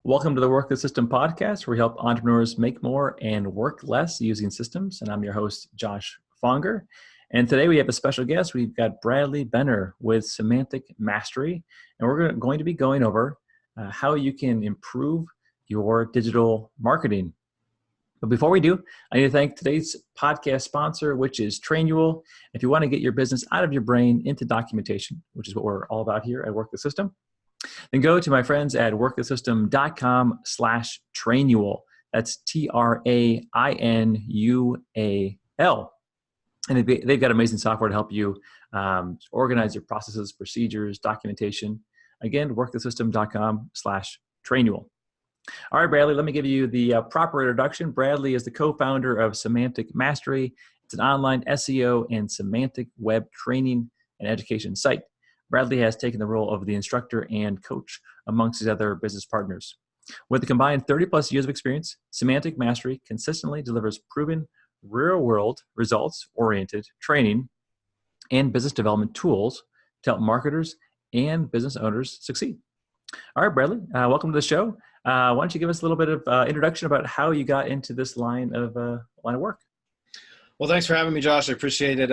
Welcome to the Work the System podcast, where we help entrepreneurs make more and work less using systems. And I'm your host, Josh Fonger. And today we have a special guest. We've got Bradley Benner with Semantic Mastery. And we're going to be going over how you can improve your digital marketing. But before we do, I need to thank today's podcast sponsor, which is Trainual. If you want to get your business out of your brain into documentation, which is what we're all about here at Work the System, then go to my friends at workthesystem.com/Trainual. That's Trainual. And they've got amazing software to help you organize your processes, procedures, documentation. Again, workthesystem.com/Trainual. All right, Bradley, let me give you the proper introduction. Bradley is the co-founder of Semantic Mastery. It's an online SEO and semantic web training and education site. Bradley has taken the role of the instructor and coach amongst his other business partners. With a combined 30 plus years of experience, Semantic Mastery consistently delivers proven real-world results-oriented training and business development tools to help marketers and business owners succeed. All right, Bradley, welcome to the show. Why don't you give us a little bit of introduction about how you got into this line of work? Well, thanks for having me, Josh. I appreciate it.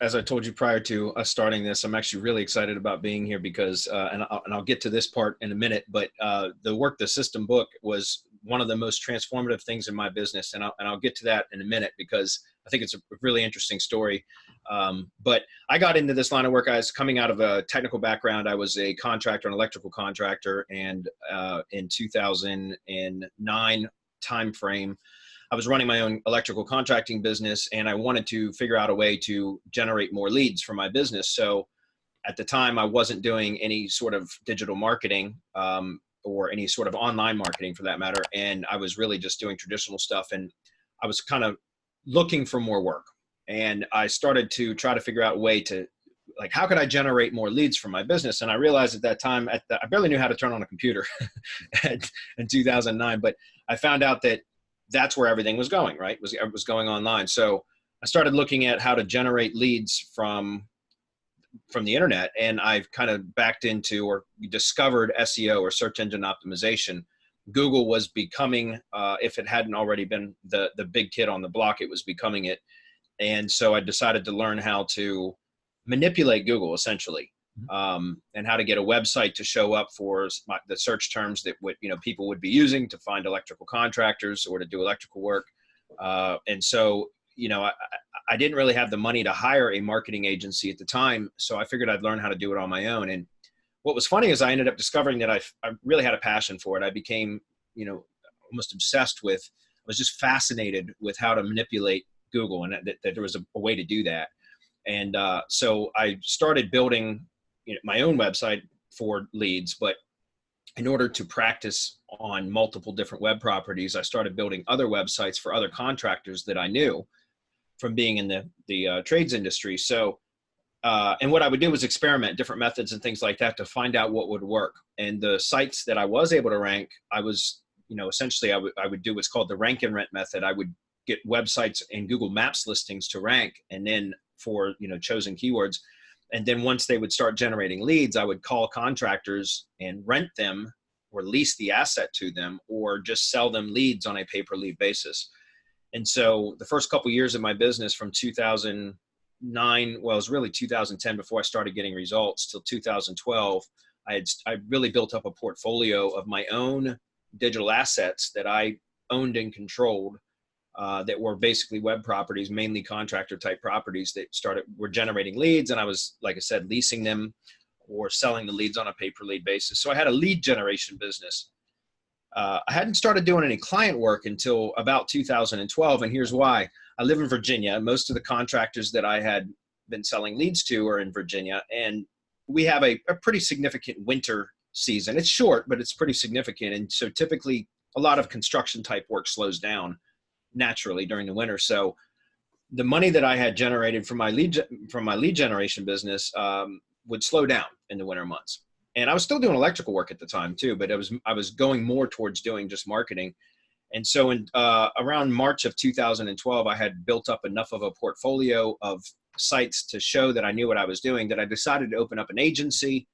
As I told you prior to us starting this, I'm actually really excited about being here because, and I'll get to this part in a minute, but the Work the System book was one of the most transformative things in my business. And I'll get to that in a minute because I think it's a really interesting story. But I got into this line of work. I was coming out of a technical background. I was a contractor, an electrical contractor. And in 2009 timeframe, I was running my own electrical contracting business, and I wanted to figure out a way to generate more leads for my business. So at the time, I wasn't doing any sort of digital marketing or any sort of online marketing for that matter. And I was really just doing traditional stuff. And I was kind of looking for more work. And I started to try to figure out a way to, like, how could I generate more leads for my business? And I realized at that time, I barely knew how to turn on a computer in 2009, but I found out that that's where everything was going, right? It was going online. So I started looking at how to generate leads from the internet, and I've kind of backed into or discovered SEO or search engine optimization. Google was becoming, if it hadn't already been the big kid on the block, it was becoming it. And so I decided to learn how to manipulate Google essentially, and how to get a website to show up for the search terms that people would be using to find electrical contractors or to do electrical work. And so, I didn't really have the money to hire a marketing agency at the time. So I figured I'd learn how to do it on my own. And what was funny is I ended up discovering that I really had a passion for it. I became, almost obsessed with, I was just fascinated with how to manipulate Google, and that there was a way to do that. And so I started building my own website for leads, but in order to practice on multiple different web properties, I started building other websites for other contractors that I knew from being in the trades industry. So, and what I would do was experiment different methods and things like that to find out what would work. And the sites that I was able to rank, I was, essentially I would do what's called the rank and rent method. I would get websites and Google Maps listings to rank, and then for, chosen keywords. And then once they would start generating leads, I would call contractors and rent them or lease the asset to them, or just sell them leads on a pay-per-lead basis. And so the first couple of years of my business from 2009, well, it was really 2010 before I started getting results, till 2012, I really built up a portfolio of my own digital assets that I owned and controlled. That were basically web properties, mainly contractor type properties that were generating leads. And I was, like I said, leasing them or selling the leads on a pay-per-lead basis. So I had a lead generation business. I hadn't started doing any client work until about 2012. And here's why. I live in Virginia. Most of the contractors that I had been selling leads to are in Virginia. And we have a pretty significant winter season. It's short, but it's pretty significant. And so typically a lot of construction type work slows down naturally during the winter. So the money that I had generated from my lead generation business would slow down in the winter months. And I was still doing electrical work at the time too, but I was going more towards doing just marketing. And so in around March of 2012, I had built up enough of a portfolio of sites to show that I knew what I was doing, that I decided to open up an agency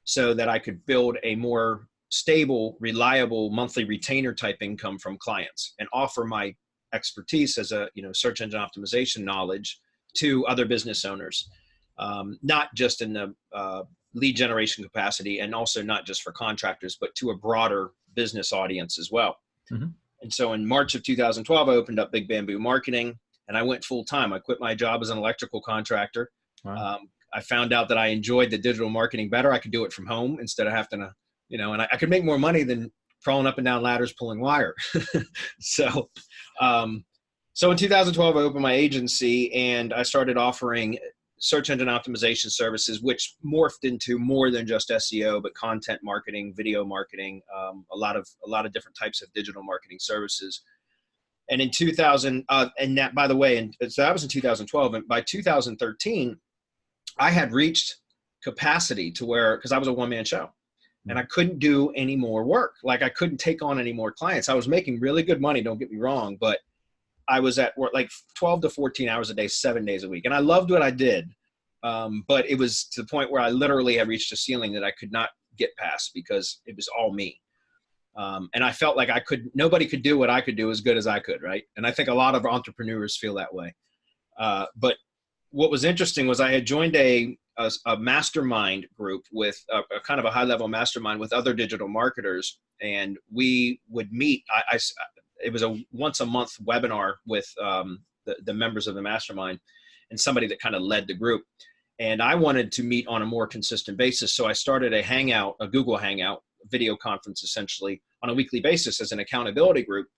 so that I could build a more stable, reliable monthly retainer type income from clients and offer my expertise as a, search engine optimization knowledge to other business owners, not just in the lead generation capacity, and also not just for contractors, but to a broader business audience as well. Mm-hmm. And so in March of 2012, I opened up Big Bamboo Marketing, and I went full time. I quit my job as an electrical contractor. Wow. I found out that I enjoyed the digital marketing better. I could do it from home instead of having to, and I could make more money than crawling up and down ladders pulling wire. So in 2012, I opened my agency, and I started offering search engine optimization services, which morphed into more than just SEO, but content marketing, video marketing, a lot of different types of digital marketing services. And in 2000, and that, by the way, and so that was in 2012. And by 2013, I had reached capacity to where, because I was a one-man show, and I couldn't do any more work. Like, I couldn't take on any more clients. I was making really good money, don't get me wrong, but I was at work like 12 to 14 hours a day, 7 days a week. And I loved what I did. But it was to the point where I literally had reached a ceiling that I could not get past because it was all me. And I felt like nobody could do what I could do as good as I could. Right. And I think a lot of entrepreneurs feel that way. But what was interesting was I had joined a mastermind group with a kind of a high level mastermind with other digital marketers. And we would meet. It was a once a month webinar with the members of the mastermind and somebody that kind of led the group. And I wanted to meet on a more consistent basis. So I started a Hangout, a Google Hangout, video conference essentially on a weekly basis as an accountability group,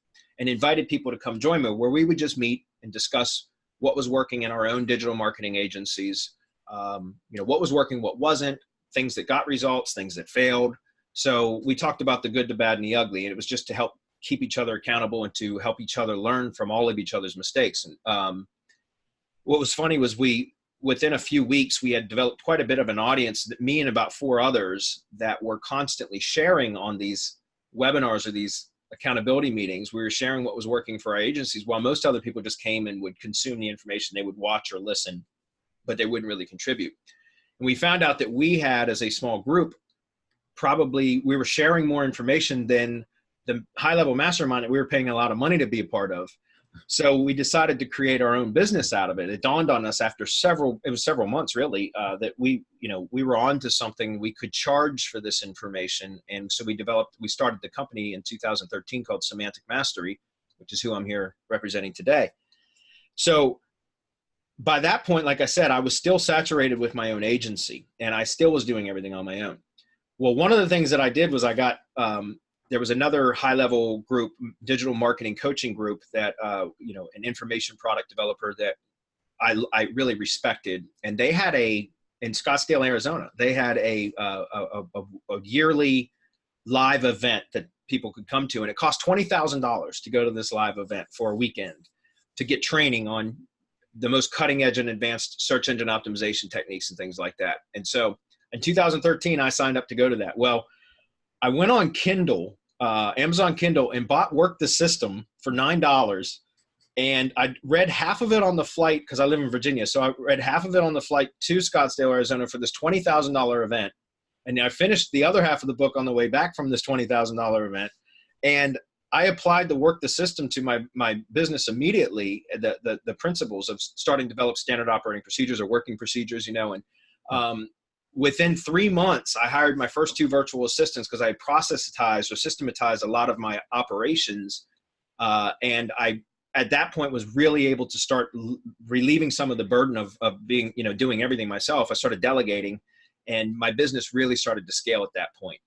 and invited people to come join me, where we would just meet and discuss what was working in our own digital marketing agencies, what was working, what wasn't, things that got results, things that failed. So we talked about the good, the bad, and the ugly. And it was just to help keep each other accountable and to help each other learn from all of each other's mistakes. And what was funny was within a few weeks, we had developed quite a bit of an audience, that me and about 4 others that were constantly sharing on these webinars or these accountability meetings. We were sharing what was working for our agencies, while most other people just came and would consume the information. They would watch or listen, but they wouldn't really contribute. And we found out that we had, as a small group, we were sharing more information than the high-level mastermind that we were paying a lot of money to be a part of. So we decided to create our own business out of it. It dawned on us after several months really, that we were on to something. We could charge for this information. And so we started the company in 2013 called Semantic Mastery, which is who I'm here representing today. So by that point, like I said, I was still saturated with my own agency, and I still was doing everything on my own. Well, one of the things that I did was I got, there was another high-level group, digital marketing coaching group that, an information product developer that I really respected. And they had in Scottsdale, Arizona, they had a yearly live event that people could come to. And it cost $20,000 to go to this live event for a weekend to get training on the most cutting edge and advanced search engine optimization techniques and things like that. And so in 2013, I signed up to go to that. Well, I went on Kindle, Amazon Kindle, and bought Work the System for $9. And I read half of it on the flight, because I live in Virginia. So I read half of it on the flight to Scottsdale, Arizona for this $20,000 event. And I finished the other half of the book on the way back from this $20,000 event. And I applied the Work the System to my business immediately, the principles of starting to develop standard operating procedures or working procedures, and within 3 months, I hired my first 2 virtual assistants, because I processitized or systematized a lot of my operations. And I, at that point, was really able to start relieving some of the burden of being, doing everything myself. I started delegating, and my business really started to scale at that point.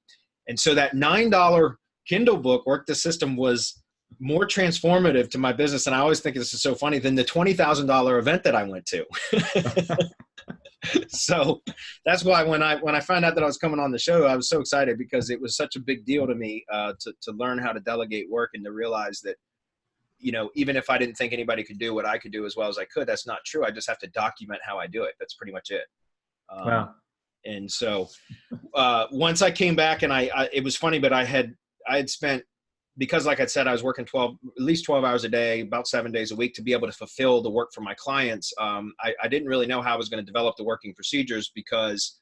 And so that $9 Kindle book, Work the System, was more transformative to my business. And I always think this is so funny, than the $20,000 event that I went to. So that's why when I found out that I was coming on the show, I was so excited, because it was such a big deal to me to learn how to delegate work, and to realize that, even if I didn't think anybody could do what I could do as well as I could, that's not true. I just have to document how I do it. That's pretty much it. Wow. And so once I came back, and it was funny, but I had spent, because like I said, I was working at least 12 hours a day, about 7 days a week, to be able to fulfill the work for my clients. I didn't really know how I was going to develop the working procedures, because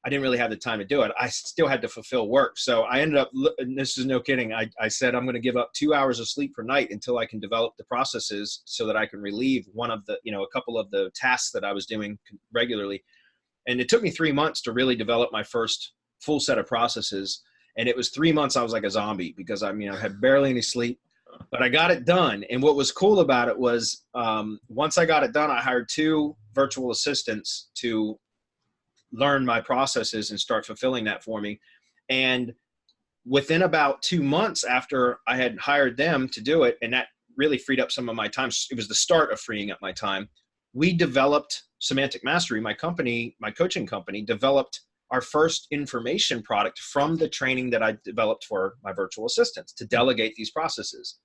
I didn't really have the time to do it. I still had to fulfill work. So I ended up, and this is no kidding, I said, I'm going to give up 2 hours of sleep per night until I can develop the processes so that I can relieve one of the, a couple of the tasks that I was doing regularly. And it took me 3 months to really develop my first full set of processes. And it was 3 months I was like a zombie because I had barely any sleep, but I got it done. And what was cool about it was once I got it done, I hired 2 virtual assistants to learn my processes and start fulfilling that for me. And within about 2 months after I had hired them to do it, and that really freed up some of my time, it was the start of freeing up my time. We developed Semantic Mastery, my company, my coaching company, developed our first information product from the training that I developed for my virtual assistants to delegate these processes.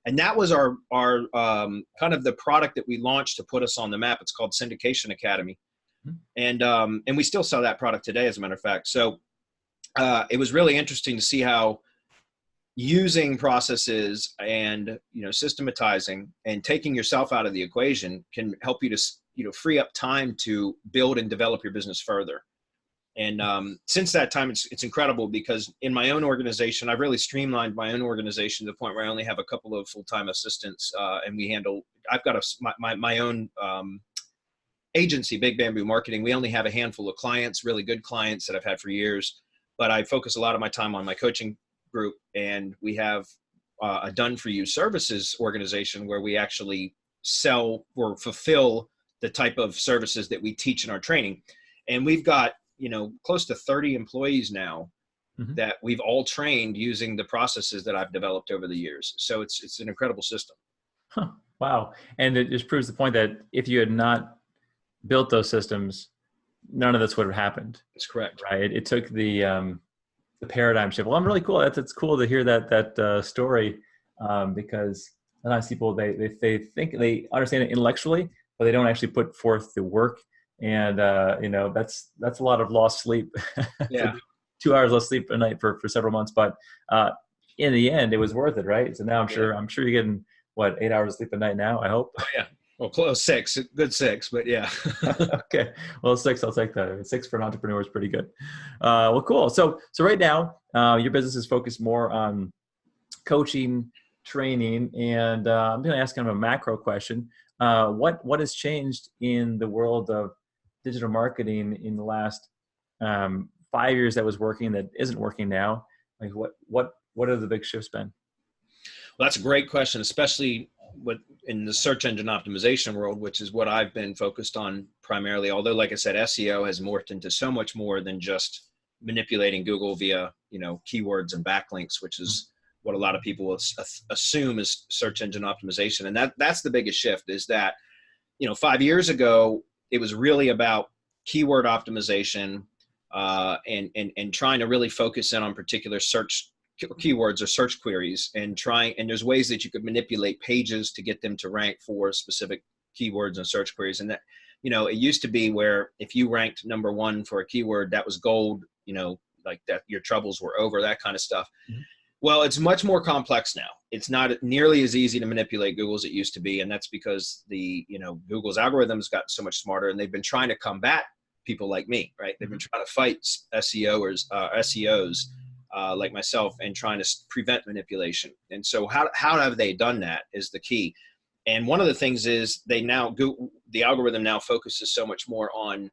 And that was our kind of the product that we launched to put us on the map. It's called Syndication Academy. And we still sell that product today, as a matter of fact. So it was really interesting to see how using processes and systematizing and taking yourself out of the equation can help you to free up time to build and develop your business further. And since that time, it's incredible because in my own organization, I've really streamlined my own organization to the point where I only have a couple of full-time assistants, and I've got my own agency, Big Bamboo Marketing. We only have a handful of clients, really good clients that I've had for years, but I focus a lot of my time on my coaching group. And we have a done-for-you services organization where we actually sell or fulfill the type of services that we teach in our training. And we've got, close to 30 employees now that we've all trained using the processes that I've developed over the years. So it's an incredible system. Huh. Wow. And it just proves the point that if you had not built those systems, none of this would have happened. That's correct. Right. It took the paradigm shift. Well, I'm really cool. It's cool to hear that story because sometimes people they think they understand it intellectually, but they don't actually put forth the work. And that's a lot of lost sleep. Yeah. 2 hours less sleep a night for several months, but in the end, it was worth it, right? So now I'm sure you're getting 8 hours of sleep a night now. I hope. Oh, yeah. Well, close 6, good 6, but yeah. Okay. Well, 6, I'll take that. 6 for an entrepreneur is pretty good. Well, cool. So right now, your business is focused more on coaching, training, and I'm going to ask kind of a macro question. What has changed in the world of digital marketing in the last 5 years that was working that isn't working now? Like what have the big shifts been? Well, that's a great question, especially in the search engine optimization world, which is what I've been focused on primarily. Although, like I said, SEO has morphed into so much more than just manipulating Google via, keywords and backlinks, which is what a lot of people will assume is search engine optimization. And that's the biggest shift is that, 5 years ago, it was really about keyword optimization and trying to really focus in on particular search keywords or search queries and there's ways that you could manipulate pages to get them to rank for specific keywords and search queries. And that, it used to be where if you ranked number 1 for a keyword, that was gold, like that your troubles were over, that kind of stuff. Mm-hmm. Well, it's much more complex now. It's not nearly as easy to manipulate Google as it used to be. And that's because Google's algorithms got so much smarter and they've been trying to combat people like me, right? They've been trying to fight SEOs like myself and trying to prevent manipulation. And so how have they done that is the key. And one of the things is the algorithm now focuses so much more on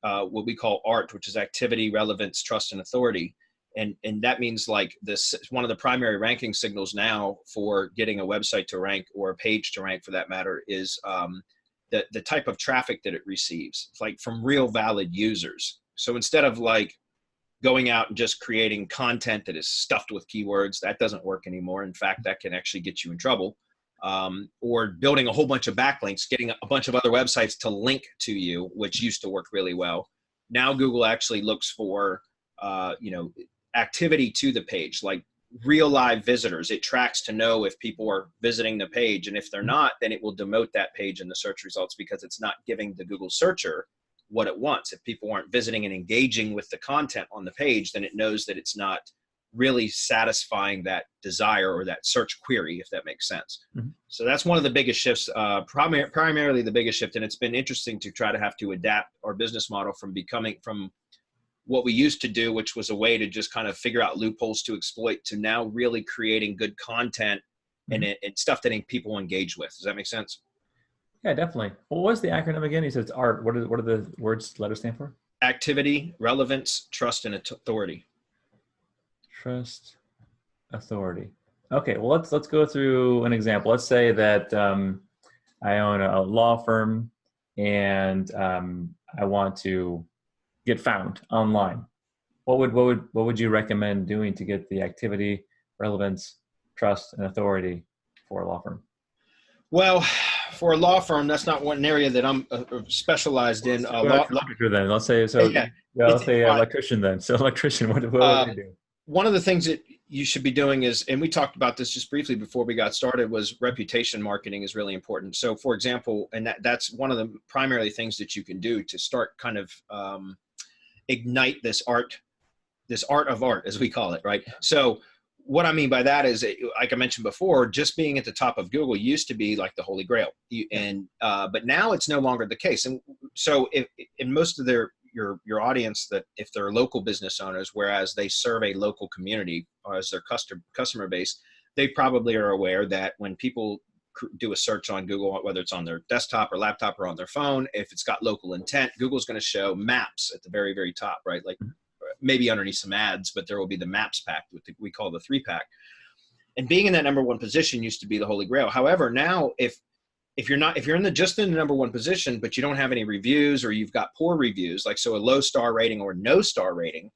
what we call ART, which is activity, relevance, trust, and authority. And that means like this, one of the primary ranking signals now for getting a website to rank or a page to rank for that matter is the type of traffic that it receives, like from real valid users. So instead of like going out and just creating content that is stuffed with keywords, that doesn't work anymore. In fact, that can actually get you in trouble. Or building a whole bunch of backlinks, getting a bunch of other websites to link to you, which used to work really well. Now Google actually looks for, activity to the page, like real live visitors. It tracks to know if people are visiting the page. And if they're not, then it will demote that page in the search results because it's not giving the Google searcher what it wants. If people aren't visiting and engaging with the content on the page, then it knows that it's not really satisfying that desire or that search query, if that makes sense. Mm-hmm. So that's one of the biggest shifts, primarily the biggest shift. And it's been interesting to try to have to adapt our business model from what we used to do, which was a way to just kind of figure out loopholes to exploit, to now really creating good content and stuff that people engage with. Does that make sense? Yeah, definitely. Well, what's the acronym again? He said it's ART. What are the letters stand for? Activity, relevance, trust, and authority. Trust, authority. Okay, well, let's go through an example. Let's say that I own a law firm and I want to get found online. What would you recommend doing to get the activity, relevance, trust, and authority for a law firm? Well, for a law firm, that's not one area that I'm specialized in. Then let's say Yeah, let's say electrician then. So electrician, what would they do? One of the things that you should be doing is, and we talked about this just briefly before we got started, was reputation marketing is really important. So for example, and that's one of the primary things that you can do to start kind of ignite this art of art, as we call it, right? So what I mean by that is, like I mentioned before, just being at the top of Google used to be like the holy grail. But now it's no longer the case. And so in most of your audience, that if they're local business owners, whereas they serve a local community as their customer base, they probably are aware that when people do a search on Google, whether it's on their desktop or laptop or on their phone, if it's got local intent, Google's going to show maps at the very, very top, right? Like maybe underneath some ads, but there will be the maps pack, we call the 3-pack. And being in that number one position used to be the holy grail. However, now if you're just in the number one position, but you don't have any reviews, or you've got poor reviews, like so a low star rating or no star rating,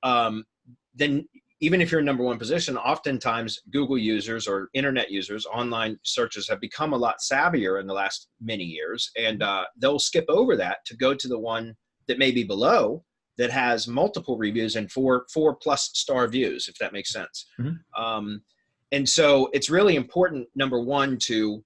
then even if you're in number one position, oftentimes Google users or internet users, online searchers, have become a lot savvier in the last many years, and they'll skip over that to go to the one that may be below, that has multiple reviews and 4+ star views, if that makes sense. And so it's really important, number one, to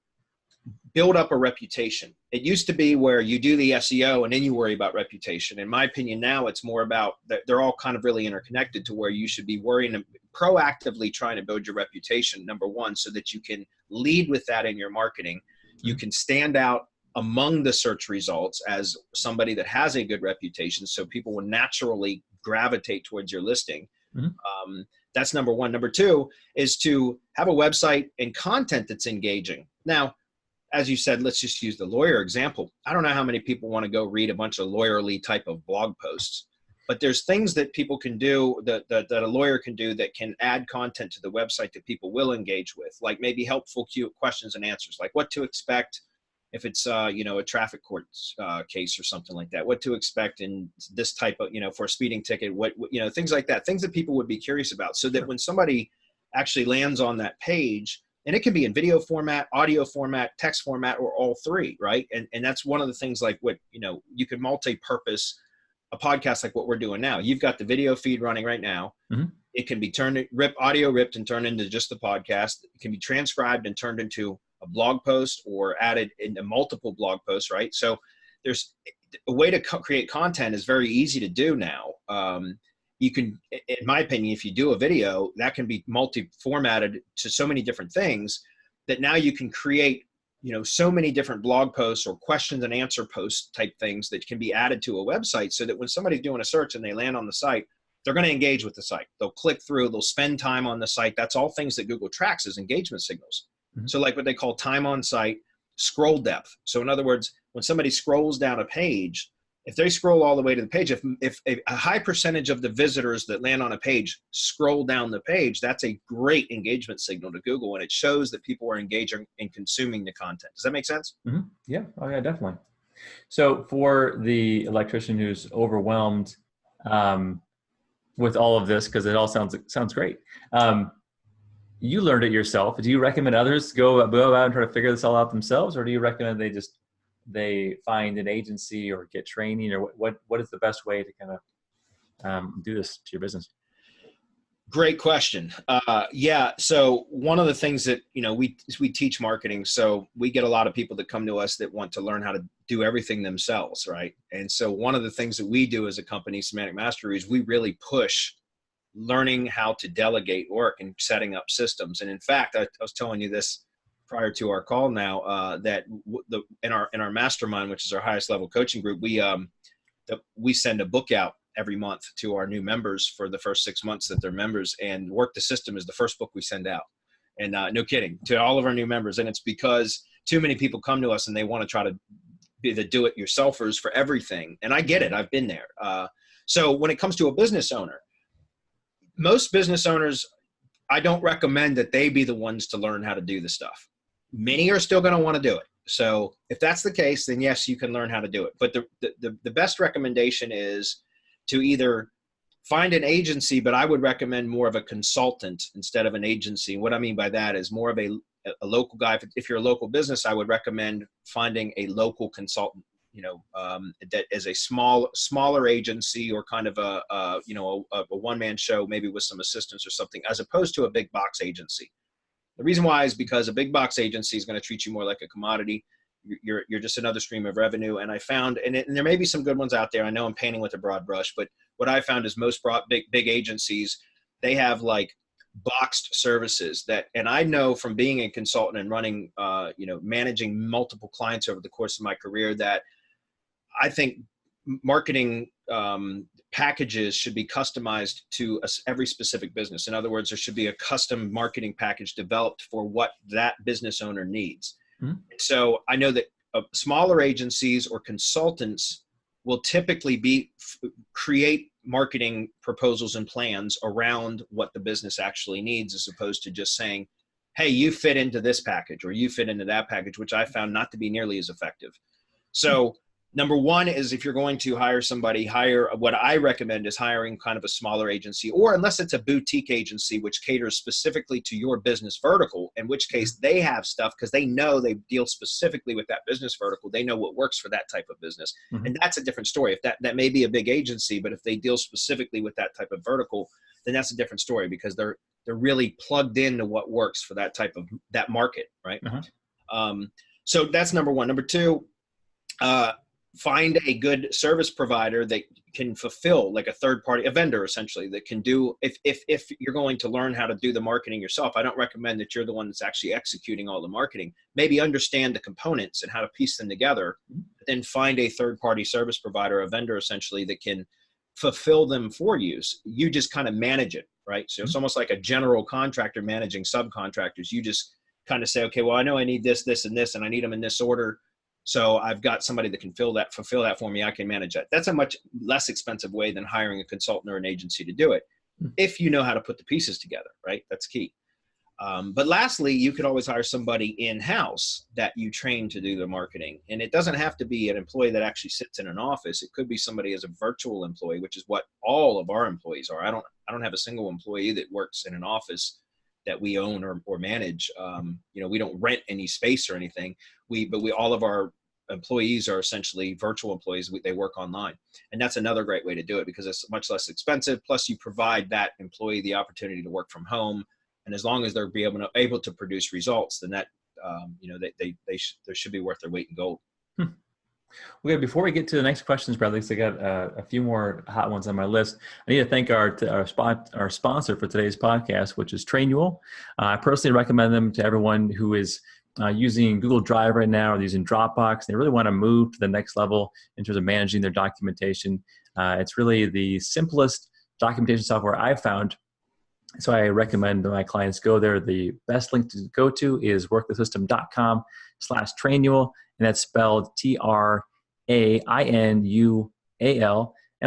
build up a reputation. It used to be where you do the SEO and then you worry about reputation. In my opinion, now it's more about that they're all kind of really interconnected, to where you should be worrying and proactively trying to build your reputation, number one, so that you can lead with that in your marketing. You can stand out among the search results as somebody that has a good reputation, so people will naturally gravitate towards your listing. That's number one. Number two is to have a website and content that's engaging. Now, as you said, let's just use the lawyer example. I don't know how many people want to go read a bunch of lawyerly type of blog posts, but there's things that people can do, that a lawyer can do, that can add content to the website that people will engage with, like maybe helpful questions and answers, like what to expect if it's a traffic court case or something like that, what to expect in this type of, for a speeding ticket, what things like that, things that people would be curious about, so that when somebody actually lands on that page, and it can be in video format, audio format, text format, or all three, right? And that's one of the things, like what, you can multi-purpose a podcast like what we're doing now. You've got the video feed running right now. It can be audio ripped and turned into just the podcast. It can be transcribed and turned into a blog post, or added into multiple blog posts, right? So there's a way to create content is very easy to do now. You can, in my opinion, if you do a video, that can be multi-formatted to so many different things, that now you can create, so many different blog posts or questions and answer post type things that can be added to a website, so that when somebody's doing a search and they land on the site, they're going to engage with the site. They'll click through, they'll spend time on the site. That's all things that Google tracks as engagement signals. So like what they call time on site, scroll depth. So in other words, when somebody scrolls down a page, if they scroll all the way to the page, if a high percentage of the visitors that land on a page scroll down the page, that's a great engagement signal to Google, and it shows that people are engaging and consuming the content. Does that make sense? Yeah. Oh yeah, definitely. So for the electrician who's overwhelmed with all of this, because it all sounds great. You learned it yourself. Do you recommend others go out and try to figure this all out themselves, or do you recommend they find an agency or get training, or what is the best way to kind of do this to your business? Great question. Yeah. So one of the things that, we teach marketing. So we get a lot of people that come to us that want to learn how to do everything themselves. Right. And so one of the things that we do as a company, Semantic Mastery, is we really push learning how to delegate work and setting up systems. And in fact, I was telling you this prior to our call now, that in our mastermind, which is our highest level coaching group, we send a book out every month to our new members for the first 6 months that they're members. And Work the System is the first book we send out. And no kidding, to all of our new members. And it's because too many people come to us and they want to try to be the do-it-yourselfers for everything. And I get it. I've been there. So when it comes to a business owner, most business owners, I don't recommend that they be the ones to learn how to do the stuff. Many are still going to want to do it. So if that's the case, then yes, you can learn how to do it. But the best recommendation is to either find an agency, but I would recommend more of a consultant instead of an agency. What I mean by that is more of a local guy. If you're a local business, I would recommend finding a local consultant, that is a smaller agency, or kind of a one-man show, maybe with some assistants or something, as opposed to a big box agency. The reason why is because a big box agency is going to treat you more like a commodity. You're just another stream of revenue. And I found, and there may be some good ones out there. I know I'm painting with a broad brush, but what I found is most big agencies, they have like boxed services and I know from being a consultant and running, managing multiple clients over the course of my career, that I think marketing packages should be customized to every specific business. In other words, there should be a custom marketing package developed for what that business owner needs. Mm-hmm. So I know that smaller agencies or consultants will typically create marketing proposals and plans around what the business actually needs, as opposed to just saying, hey, you fit into this package or you fit into that package, which I found not to be nearly as effective. So number one is, if you're going to hire somebody, what I recommend is hiring kind of a smaller agency, or unless it's a boutique agency, which caters specifically to your business vertical, in which case they have stuff because they know they deal specifically with that business vertical. They know what works for that type of business. Mm-hmm. And that's a different story. If that may be a big agency, but if they deal specifically with that type of vertical, then that's a different story, because they're really plugged into what works for that market. Right. Uh-huh. So that's number one. Number two, find a good service provider that can fulfill, like a vendor essentially, that can do, if you're going to learn how to do the marketing yourself, I don't recommend that you're the one that's actually executing all the marketing. Maybe understand the components and how to piece them together, then find a third-party service provider, a vendor essentially, that can fulfill them for you. You just kind of manage it, right? So it's almost like a general contractor managing subcontractors. You just kind of say, okay, well, I know I need this, this, and this, and I need them in this order. So I've got somebody that can fulfill that for me. I can manage that. That's a much less expensive way than hiring a consultant or an agency to do it, if you know how to put the pieces together, right? That's key. But lastly, you could always hire somebody in-house that you train to do the marketing. And it doesn't have to be an employee that actually sits in an office. It could be somebody as a virtual employee, which is what all of our employees are. I don't have a single employee that works in an office that we own or manage. We don't rent any space or anything. All of our employees are essentially virtual employees. They work online, and that's another great way to do it, because it's much less expensive. Plus, you provide that employee the opportunity to work from home, and as long as they're able to produce results, then that they should be worth their weight in gold. Okay, before we get to the next questions, Bradley, because I got a few more hot ones on my list. I need to thank our sponsor for today's podcast, which is Trainual. I personally recommend them to everyone who is using Google Drive right now, or using Dropbox. They really want to move to the next level in terms of managing their documentation. It's really the simplest documentation software I've found. So I recommend that my clients go there. The best link to go to is workthesystem.com/Trainual, and that's spelled Trainual. And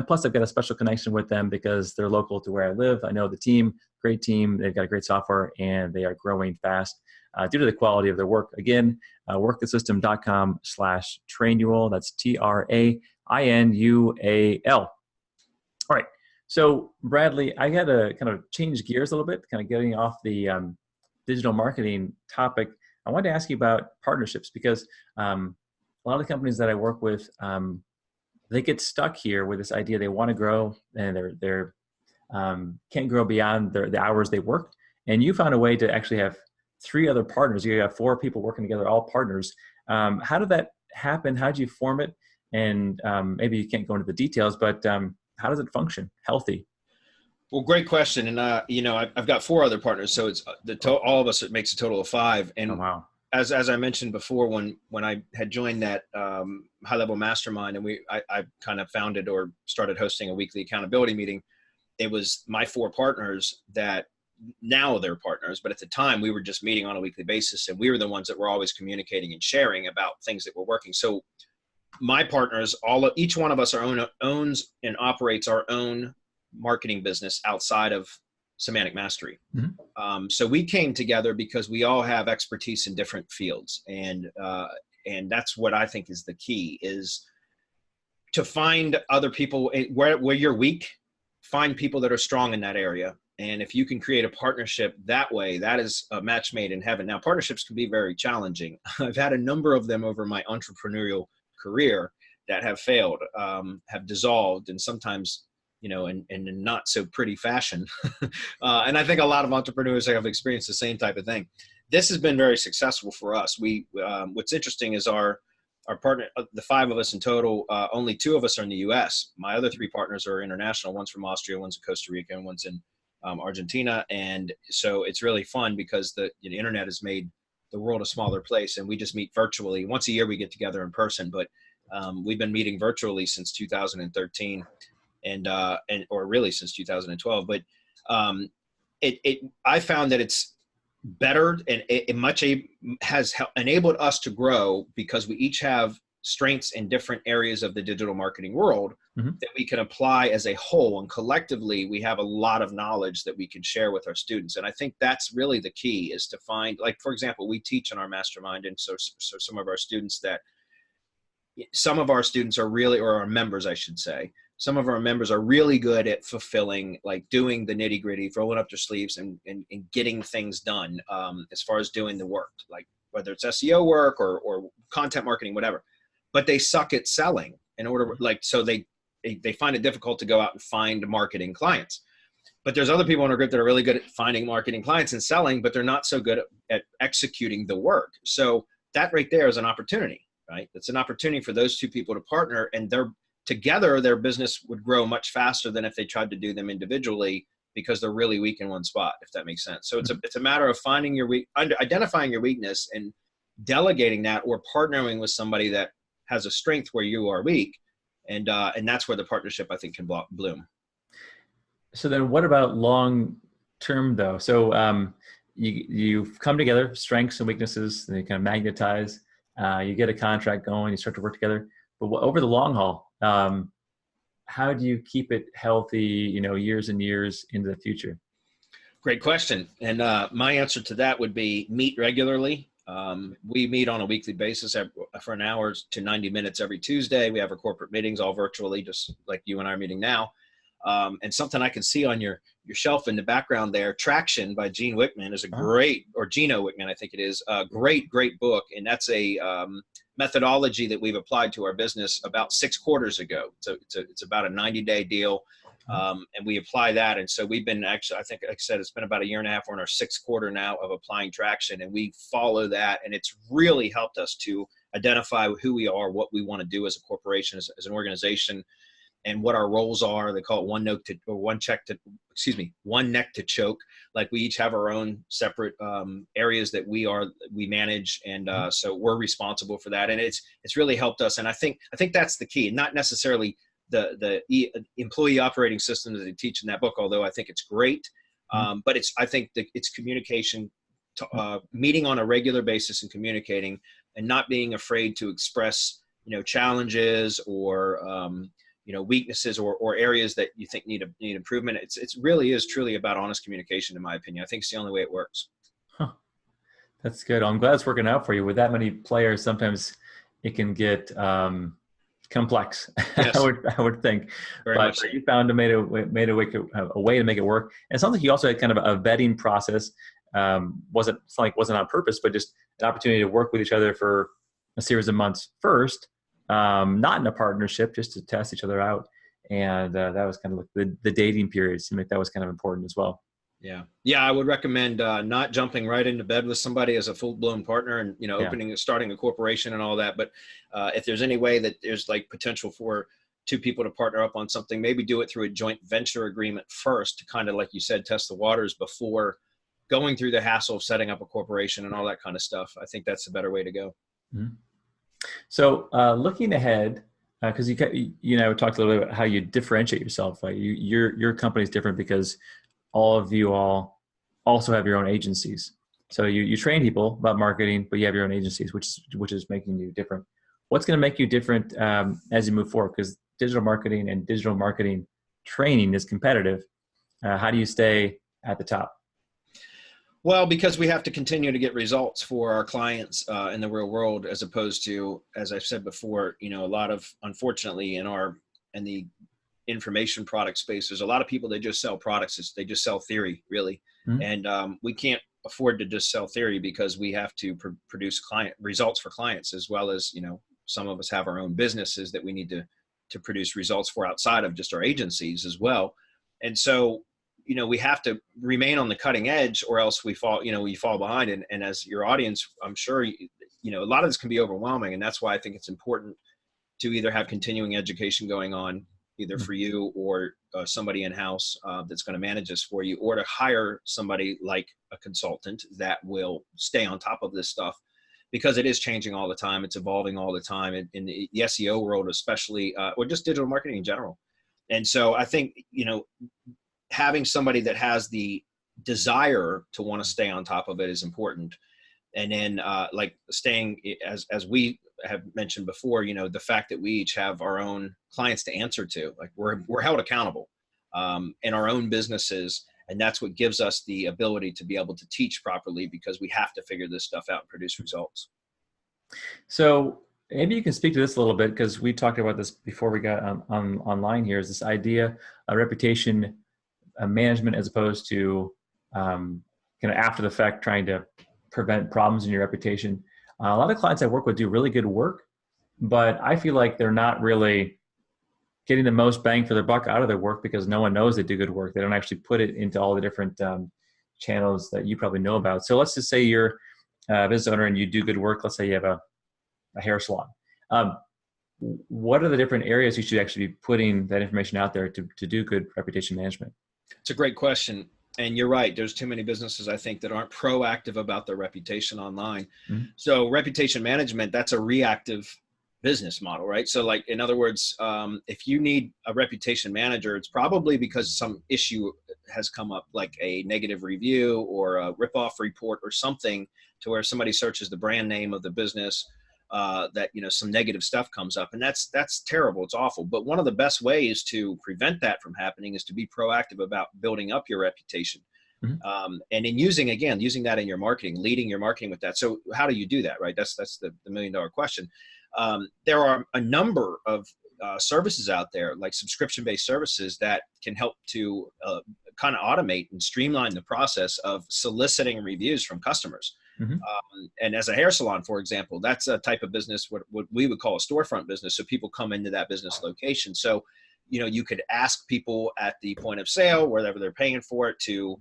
plus, I've got a special connection with them because they're local to where I live. I know the team, great team. They've got great software, and they are growing fast due to the quality of their work. Again, workthesystem.com/Trainual. That's Trainual. All right. So Bradley, I got to kind of change gears a little bit, kind of getting off the digital marketing topic. I wanted to ask you about partnerships, because a lot of the companies that I work with, they get stuck here with this idea they want to grow, and they're can't grow beyond the hours they work. And you found a way to actually have 3 other partners. You have 4 people working together, all partners. How did that happen? How did you form it? And maybe you can't go into the details, but how does it function healthy? Well, great question. And, I've got 4 other partners. So it's all of us, it makes a total of 5. And oh, wow. as I mentioned before, when I had joined that high level mastermind, and I kind of founded or started hosting a weekly accountability meeting, it was my 4 partners that now they're partners, but at the time we were just meeting on a weekly basis, and we were the ones that were always communicating and sharing about things that were working. So my partners, each one of us owns and operates our own marketing business outside of Semantic Mastery. Mm-hmm. So we came together because we all have expertise in different fields, and that's what I think is the key, is to find other people where you're weak, find people that are strong in that area. And if you can create a partnership that way, that is a match made in heaven. Now, partnerships can be very challenging. I've had a number of them over my entrepreneurial career that have failed, have dissolved, and sometimes, in not so pretty fashion. And I think a lot of entrepreneurs have experienced the same type of thing. This has been very successful for us. What's interesting is our partner, the 5 of us in total, only 2 of us are in the US. My other 3 partners are international. One's from Austria, one's in Costa Rica, and one's in Argentina. And so it's really fun because the internet has made the world a smaller place, and we just meet virtually. Once a year we get together in person, but we've been meeting virtually since 2013, or really since 2012. But I found that it's better, and it has enabled us to grow because we each have strengths in different areas of the digital marketing world that we can apply as a whole, and collectively we have a lot of knowledge that we can share with our students. And I think that's really the key, is to find, like, for example, we teach in our mastermind, and so some of our students are really, or our members, I should say, some of our members are really good at fulfilling, like doing the nitty gritty, rolling up their sleeves and getting things done, as far as doing the work, like whether it's SEO work or content marketing, whatever. But they suck at selling so they find it difficult to go out and find marketing clients. But there's other people in our group that are really good at finding marketing clients and selling, but they're not so good at executing the work. So that right there is an opportunity, right? It's an opportunity for those 2 people to partner, and together their business would grow much faster than if they tried to do them individually, because they're really weak in one spot, if that makes sense. So it's a matter of finding identifying your weakness and delegating that, or partnering with somebody that has a strength where you are weak. And that's where the partnership, I think, can bloom. So then what about long term though? So you've come together, strengths and weaknesses, and you kind of magnetize, you get a contract going, you start to work together. But over the long haul, how do you keep it healthy, years and years into the future? Great question. And my answer to that would be meet regularly. We meet on a weekly basis for an hour to 90 minutes every Tuesday. We have our corporate meetings all virtually, just like you and I are meeting now. And something I can see on your shelf in the background there, Traction by Gene Wickman, is a great, or Gino Wickman, I think it is, a great book. And that's a methodology that we've applied to our business about 6 quarters ago. So it's about a 90-day deal. And we apply that. And so we've been actually, I think, like I said, it's been about 1.5 years. We're in our 6th quarter now of applying Traction, and we follow that. And it's really helped us to identify who we are, what we want to do as a corporation, as an organization, and what our roles are. They call it one neck to choke. Like, we each have our own separate areas that we manage. And so we're responsible for that. And it's really helped us. And I think that's the key, not necessarily the employee operating system that they teach in that book, although I think it's great. But I think that it's communication, meeting on a regular basis and communicating, and not being afraid to express, challenges or, weaknesses or areas that you think need improvement. It really is truly about honest communication, in my opinion. I think it's the only way it works. Huh. That's good. I'm glad it's working out for you. With that many players, sometimes it can get complex. Yes. I would think. Very much so. You found a way to make it work. And it sounds like you also had kind of a vetting process. Wasn't on purpose, but just an opportunity to work with each other for a series of months first, not in a partnership, just to test each other out. And that was kind of like the dating period. Seemed like that was kind of important as well. Yeah. I would recommend not jumping right into bed with somebody as a full-blown partner and, starting a corporation and all that. But if there's any way that there's like potential for 2 people to partner up on something, maybe do it through a joint venture agreement first, to kind of, like you said, test the waters before going through the hassle of setting up a corporation and all that kind of stuff. I think that's a better way to go. Mm-hmm. So looking ahead, because you know, talked a little bit about how you differentiate yourself. Right? Your company is different because all of you all also have your own agencies. So you train people about marketing, but you have your own agencies, which is making you different. What's going to make you different as you move forward? Because digital marketing and digital marketing training is competitive. How do you stay at the top? Well, because we have to continue to get results for our clients in the real world, as opposed to, as I've said before, you know, a lot of, unfortunately, in the information product space, there's a lot of people that just sell products. They just sell theory, really. Mm-hmm. And we can't afford to just sell theory, because we have to produce client results for clients, as well as, you know, some of us have our own businesses that we need to produce results for outside of just our agencies as well. And so, you know, we have to remain on the cutting edge, or else we fall behind. And as your audience, I'm sure, you know, a lot of this can be overwhelming. And that's why I think it's important to either have continuing education going on, either for you or somebody in-house that's going to manage this for you, or to hire somebody like a consultant that will stay on top of this stuff, because it is changing all the time. It's evolving all the time in the SEO world, especially, or just digital marketing in general. And so I think, you know, having somebody that has the desire to want to stay on top of it is important. And then like staying, as we have mentioned before, you know, the fact that we each have our own clients to answer to, like we're held accountable in our own businesses. And that's what gives us the ability to be able to teach properly, because we have to figure this stuff out and produce results. So maybe you can speak to this a little bit, because we talked about this before we got online here, is this idea of reputation management, as opposed to kind of after the fact trying to prevent problems in your reputation. A lot of clients I work with do really good work, but I feel like they're not really getting the most bang for their buck out of their work, because no one knows they do good work. They don't actually put it into all the different channels that you probably know about. So let's just say you're a business owner and you do good work. Let's say you have a hair salon. What are the different areas you should actually be putting that information out there to do good reputation management? It's a great question. And you're right. There's too many businesses, I think, that aren't proactive about their reputation online. Mm-hmm. So reputation management, that's a reactive business model, right? So like, in other words, if you need a reputation manager, it's probably because some issue has come up, like a negative review or a ripoff report or something, to where somebody searches the brand name of the business, that, you know, some negative stuff comes up, and that's terrible. It's awful. But one of the best ways to prevent that from happening is to be proactive about building up your reputation. Mm-hmm. And in using that in your marketing, leading your marketing with that. So how do you do that, right? That's the $1 million question. There are a number of services out there, like subscription-based services, that can help to kind of automate and streamline the process of soliciting reviews from customers. Mm-hmm. And as a hair salon, for example, that's a type of business, what we would call a storefront business. So people come into that business location. So, you know, you could ask people at the point of sale, wherever they're paying for it, to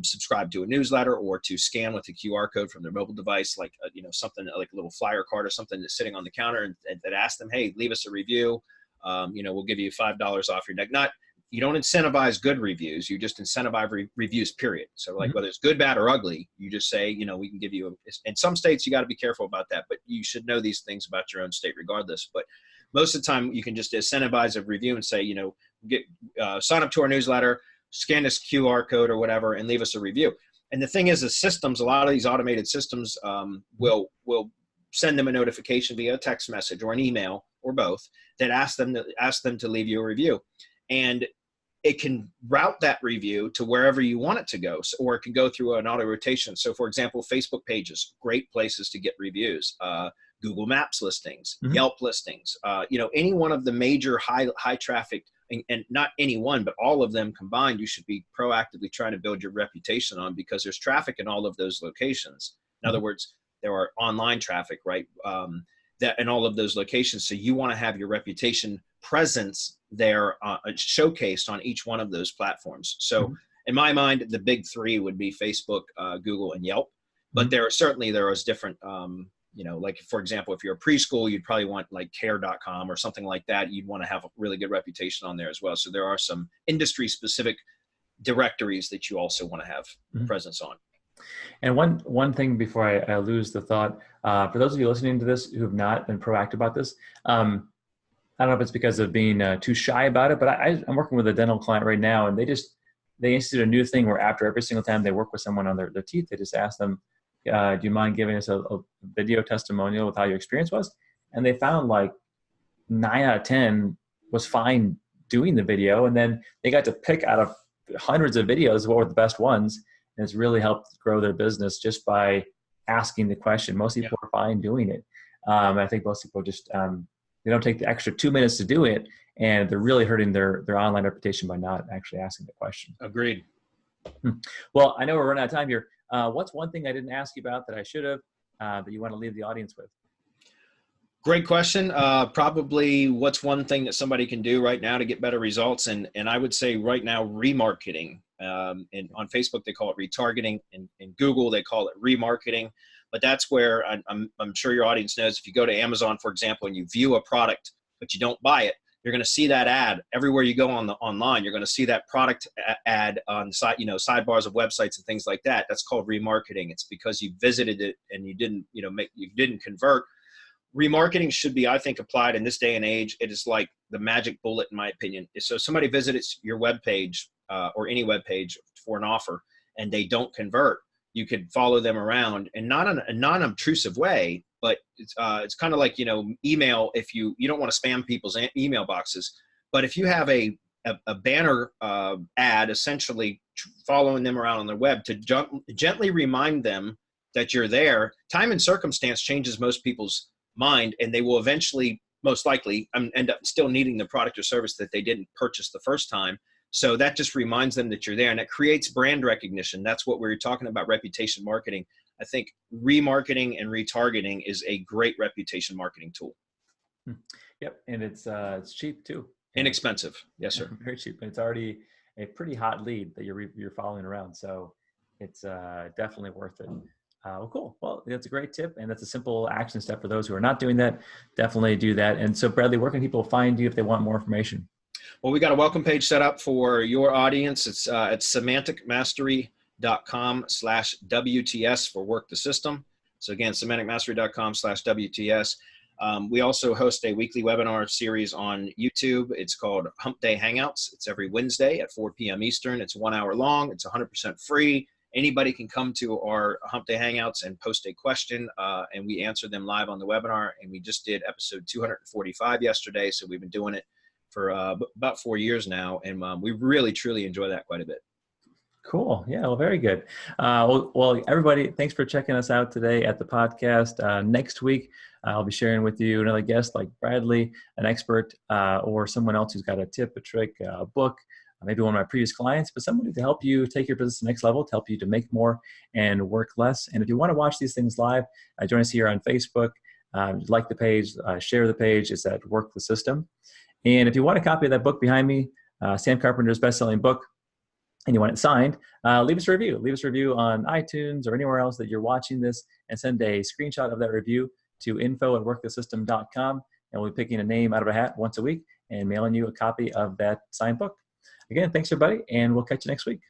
subscribe to a newsletter, or to scan with a QR code from their mobile device, like you know, something like a little flyer card or something that's sitting on the counter, and that asks them, hey, leave us a review. You know, we'll give you $5 off your neck. You don't incentivize good reviews. You just incentivize reviews, period. So like, mm-hmm. whether it's good, bad, or ugly, you just say, you know, we can give you in some states, you got to be careful about that, but you should know these things about your own state regardless. But most of the time you can just incentivize a review and say, you know, sign up to our newsletter, scan this QR code or whatever, and leave us a review. And the thing is, the systems, a lot of these automated systems will send them a notification via a text message or an email or both, that asks them to leave you a review. And it can route that review to wherever you want it to go, or it can go through an auto rotation. So for example, Facebook pages, great places to get reviews, Google Maps listings, mm-hmm. Yelp listings, you know, any one of the major high traffic, and not any one, but all of them combined, you should be proactively trying to build your reputation on, because there's traffic in all of those locations. In other words, there are online traffic, right? That in all of those locations. So you want to have your reputation presence there, showcased on each one of those platforms. So mm-hmm. in my mind, the big three would be Facebook, Google, and Yelp. But mm-hmm. there is different, you know, like for example, if you're a preschool, you'd probably want like care.com or something like that. You'd want to have a really good reputation on there as well. So there are some industry specific directories that you also want to have mm-hmm. presence on. And one thing before I lose the thought, for those of you listening to this who have not been proactive about this, I don't know if it's because of being too shy about it, but I'm working with a dental client right now, and they instituted a new thing where after every single time they work with someone on their teeth, they just ask them, do you mind giving us a video testimonial with how your experience was? And they found like 9 out of 10 was fine doing the video. And then they got to pick out of hundreds of videos what were the best ones. And it's really helped grow their business just by asking the question. Most people are fine doing it. I think most people just, they don't take the extra 2 minutes to do it, and they're really hurting their online reputation by not actually asking the question. Agreed. Well, I know we're running out of time here. What's one thing I didn't ask you about that I should have, that you want to leave the audience with? Great question. Probably what's one thing that somebody can do right now to get better results? And I would say right now, remarketing. And on Facebook, they call it retargeting. In Google, they call it remarketing. But that's where I'm sure your audience knows, if you go to Amazon, for example, and you view a product, but you don't buy it, you're going to see that ad everywhere you go online. You're going to see that product ad on site, sidebars of websites and things like that. That's called remarketing. It's because you visited it and you didn't, you didn't convert. Remarketing should be, I think, applied in this day and age. It is like the magic bullet, in my opinion. So somebody visits your web page or any web page for an offer, and they don't convert. You could follow them around, and not in a non-obtrusive way, but it's kind of like, email. If you don't want to spam people's email boxes, but if you have a banner ad, essentially following them around on their web to gently remind them that you're there, time and circumstance changes most people's mind, and they will eventually, most likely, end up still needing the product or service that they didn't purchase the first time. So that just reminds them that you're there, and it creates brand recognition. That's what we were talking about, reputation marketing. I think remarketing and retargeting is a great reputation marketing tool. Yep, and it's cheap too. Inexpensive, yes, sir. Very cheap, and it's already a pretty hot lead that you're following around. So it's definitely worth it. Well, cool. Well, that's a great tip, and that's a simple action step for those who are not doing that. Definitely do that. And so, Bradley, where can people find you if they want more information? Well, we got a welcome page set up for your audience. It's at semanticmastery.com/WTS for work the system. So again, semanticmastery.com/WTS. We also host a weekly webinar series on YouTube. It's called Hump Day Hangouts. It's every Wednesday at 4 p.m. Eastern. It's 1 hour long. It's 100% free. Anybody can come to our Hump Day Hangouts and post a question, and we answer them live on the webinar. And we just did episode 245 yesterday, so we've been doing it for about 4 years now, and we really, truly enjoy that quite a bit. Cool. Yeah, well, very good. Well, everybody, thanks for checking us out today at the podcast. Next week, I'll be sharing with you another guest like Bradley, an expert, or someone else who's got a tip, a trick, a book, maybe one of my previous clients, but somebody to help you take your business to the next level, to help you to make more and work less. And if you want to watch these things live, join us here on Facebook. Like the page, share the page. It's at Work the System. And if you want a copy of that book behind me, Sam Carpenter's best-selling book, and you want it signed, leave us a review. Leave us a review on iTunes or anywhere else that you're watching this, and send a screenshot of that review to info@workthesystem.com, and we'll be picking a name out of a hat once a week and mailing you a copy of that signed book. Again, thanks everybody, and we'll catch you next week.